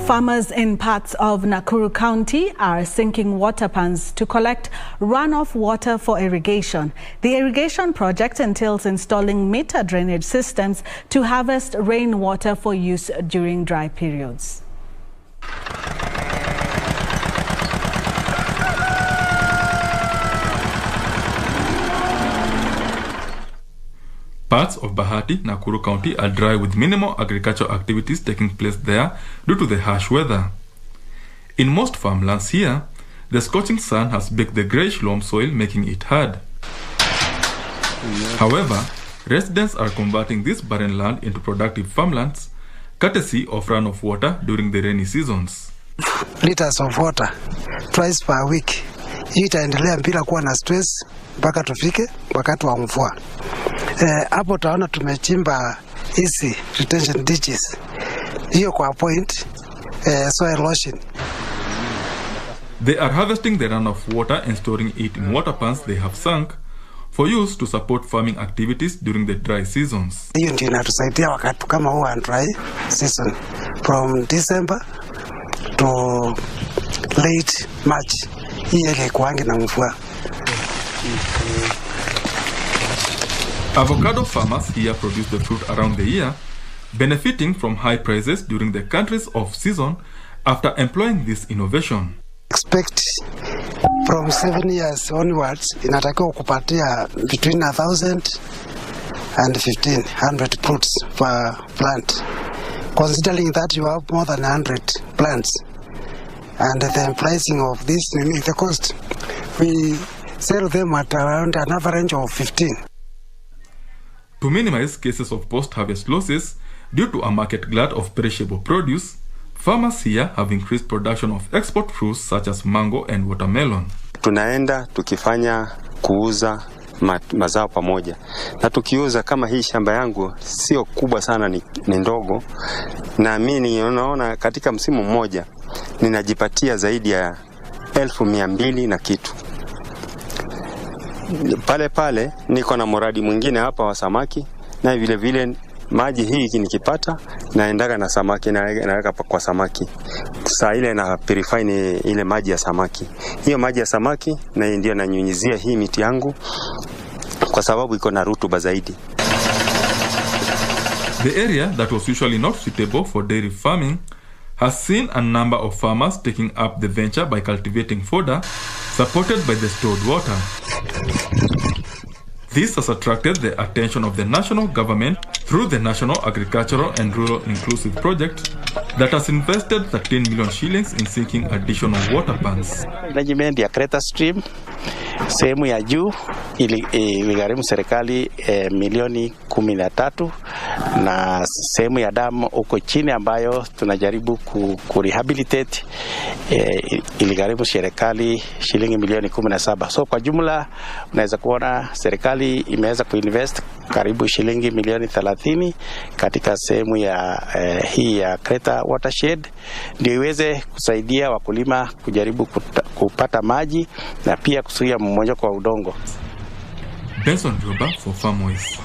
Farmers in parts of Nakuru County are sinking water pans to collect runoff water for irrigation. The irrigation project entails installing meter drainage systems to harvest rainwater for use during dry periods. Parts of Bahati, Nakuru County are dry with minimal agricultural activities taking place there due to the harsh weather. In most farmlands here, the scorching sun has baked the greyish loam soil, making it hard. However, residents are converting this barren land into productive farmlands, courtesy of runoff water during the rainy seasons. Liters of water twice per week. Hii itaendelea bila kuwa na stress mpaka tufike wakati wa mvua. Hapo taona tumechimba hizi retention ditches. Hiyo kwa point soil erosion. They are harvesting the runoff water and storing it in water pans they have sunk for use to support farming activities during the dry seasons. Hiyo ndio inatusaidia wakati kama huu dry season from December to late March. Hii ile kuange na mvua. Avocado farmers here produce the fruit around the year, benefiting from high prices during the country's off-season after employing this innovation. Expect from 7 years onwards, inatakiwa kupatia between 1,000 and 1,500 fruits per plant. Considering that you have more than 100 plants, and the pricing of this, the cost, we sell them at around an average of 15. To minimize cases of post-harvest losses due to a market glut of perishable produce, farmers here have increased production of export fruits such as mango and watermelon. Tunaenda tukifanya kuuza mazao pamoja. Na tukiuza kama hii shamba yangu sio kubwa sana, ni ndogo. Na mimi unaona katika msimu mmoja ninajipatia zaidi ya 1,200 na kitu. Pale niko na mradi mwingine hapa wa samaki, na vile vile maji hii nikipata naendaga na samaki naweka kwa samaki. Saa ile na purify ni ile maji ya samaki. Hiyo maji ya samaki na ndio nanyunyizia hii miti yangu kwa sababu iko na rutuba zaidi. The area that was usually not suitable for dairy farming has seen a number of farmers taking up the venture by cultivating fodder supported by the stored water. This has attracted the attention of the national government through the National Agricultural and Rural Inclusive Project that has invested 13 million shillings in sinking additional water pans. Management ya Creta Stream sehemu ya juu iligharimu serikali milioni 13, na sehemu ya damu uko chini ambayo tunajaribu kurehabilitate iligharimu serikali shilingi milioni 17. So kwa jumla unaweza kuona serikali imeweza kuinvest karibu shilingi milioni 30 katika sehemu ya hii ya Creta watershed, ndio iweze kusaidia wakulima kujaribu kupata maji na pia kuzuia mmomonyoko wa udongo. Benson Joba for Farmways.